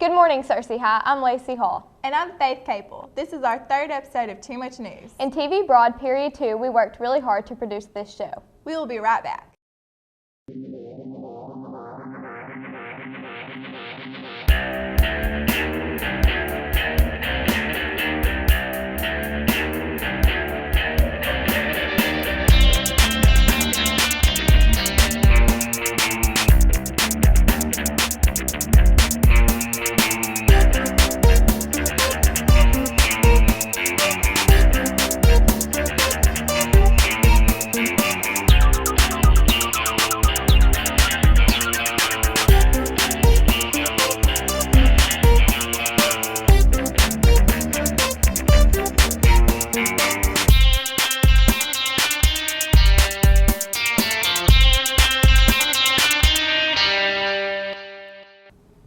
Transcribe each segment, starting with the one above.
Good morning, Searcy High. I'm Lacey Hall. And I'm Faith Capel. This is our third episode of Too Much News. In TV Broad Period 2, we worked really hard to produce this show. We will be right back.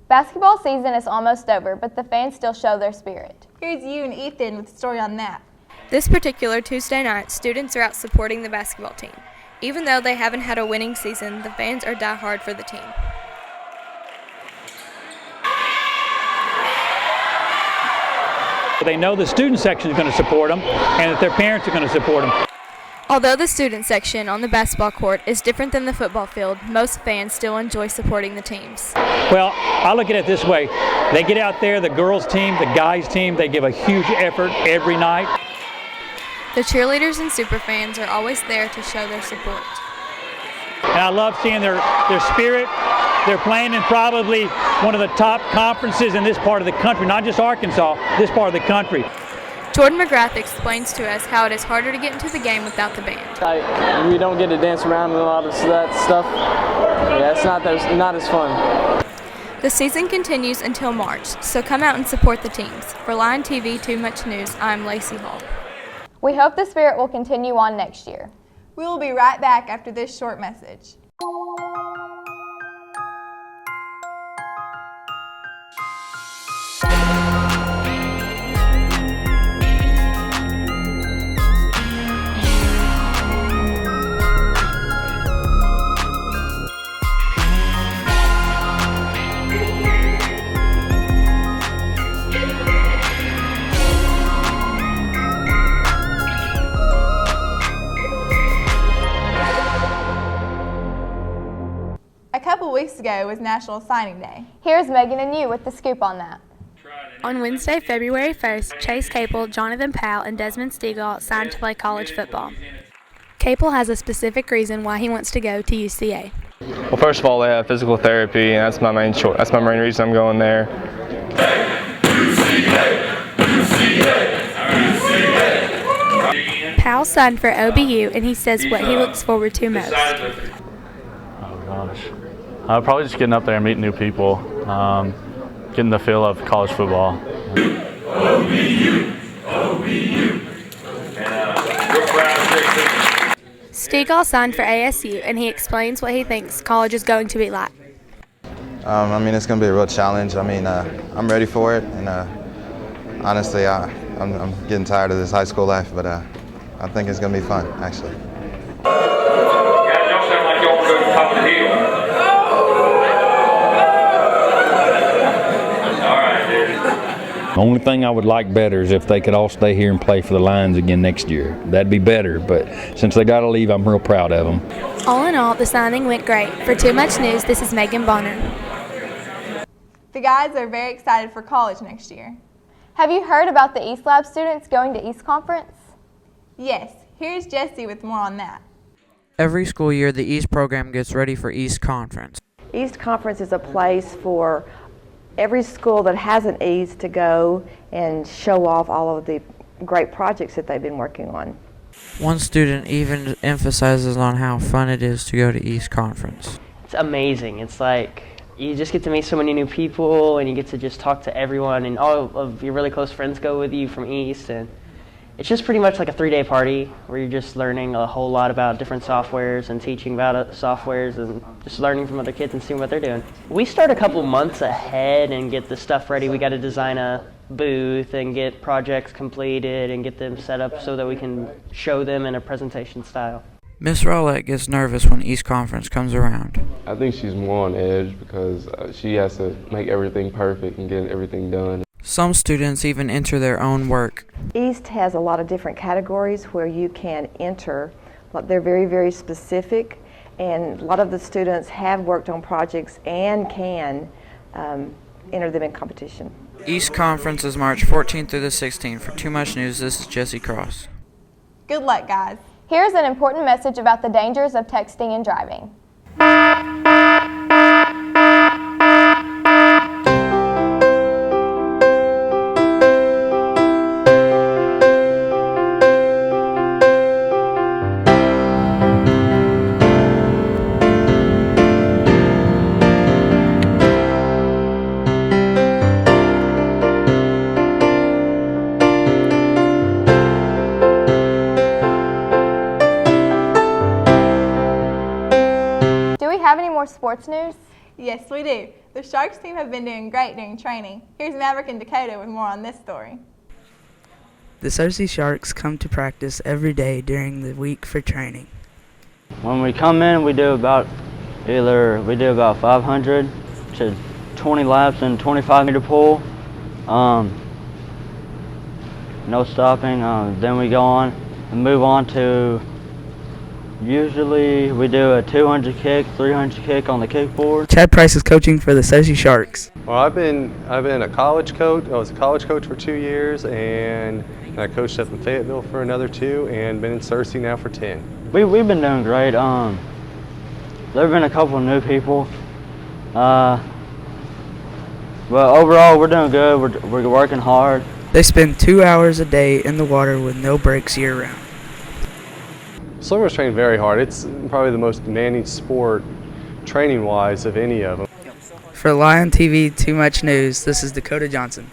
Basketball season is almost over, but the fans still show their spirit. Here's you and Ethan with a story on that. This particular Tuesday night, students are out supporting the basketball team. Even though they haven't had a winning season, the fans are diehard for the team. They know the student section is going to support them and that their parents are going to support them. Although the student section on the basketball court is different than the football field, most fans still enjoy supporting the teams. Well, I look at it this way. They get out there, the girls team, the guys team, they give a huge effort every night. The cheerleaders and superfans are always there to show their support. And I love seeing their spirit. They're playing in probably one of the top conferences in this part of the country, not just Arkansas, this part of the country. Jordan McGrath explains to us how it is harder to get into the game without the band. We don't get to dance around and a lot of that stuff. Yeah, it's not as fun. The season continues until March, so come out and support the teams. For Lion TV Too Much News, I'm Lacey Hall. We hope the spirit will continue on next year. We will be right back after this short message. A couple weeks ago was National Signing Day. Here's Megan and you with the scoop on that. On Wednesday, February 1st, Chase Capel, Jonathan Powell, and Desmond Stegall signed to play college football. Capel has a specific reason why he wants to go to UCA. Well, first of all, they have physical therapy, and that's my main choice. That's my main reason I'm going there. Powell signed for OBU, and he says what he looks forward to most. Oh gosh, probably just getting up there and meeting new people, getting the feel of college football. Stegall signed for ASU, and he explains what he thinks college is going to be like. It's going to be a real challenge. I'm ready for it, and honestly, I'm getting tired of this high school life, but I think it's going to be fun, actually. Guys, y'all sound like y'all want to go to the top of the hill. All right, dude. The only thing I would like better is if they could all stay here and play for the Lions again next year. That'd be better, but since they got to leave, I'm real proud of them. All in all, the signing went great. For Too Much News, this is Megan Bonner. The guys are very excited for college next year. Have you heard about the East Lab students going to East Conference? Yes, here's Jesse with more on that. Every school year, the East program gets ready for East Conference. East Conference is a place for every school that has an East to go and show off all of the great projects that they've been working on. One student even emphasizes on how fun it is to go to East Conference. It's amazing. It's like you just get to meet so many new people, and you get to just talk to everyone, and all of your really close friends go with you from East, and it's just pretty much like a 3-day party where you're just learning a whole lot about different softwares and teaching about softwares and just learning from other kids and seeing what they're doing. We start a couple months ahead and get the stuff ready. We got to design a booth and get projects completed and get them set up so that we can show them in a presentation style. Miss Rowlett gets nervous when East Conference comes around. I think she's more on edge because she has to make everything perfect and get everything done. Some students even enter their own work. East has a lot of different categories where you can enter. They're very, very specific, and a lot of the students have worked on projects and can enter them in competition. East Conference is March 14th through the 16th. For Too Much News, this is Jesse Cross. Good luck, guys. Here's an important message about the dangers of texting and driving. Have any more sports news? Yes, we do. The Sharks team have been doing great during training. Here's Maverick and Dakota with more on this story. The Cersei Sharks come to practice every day during the week for training. When we come in, we do about 500 to 20 laps in 25-meter pool. No stopping. Then we go on and move on to. Usually we do a 200 kick, 300 kick on the kickboard. Chad Price is coaching for the Cersei Sharks. Well, I've been a college coach. I was a college coach for 2 years, and I coached up in Fayetteville for another 2, and been in Cersei now for 10. We've been doing great. There have been a couple of new people, but overall we're doing good. We're working hard. They spend 2 hours a day in the water with no breaks year-round. Swimmers train very hard. It's probably the most demanding sport, training-wise, of any of them. For Lion TV Too Much News, this is Dakota Johnson.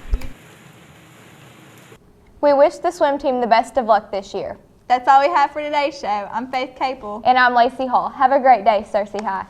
We wish the swim team the best of luck this year. That's all we have for today's show. I'm Faith Capel. And I'm Lacey Hall. Have a great day, Cersei High.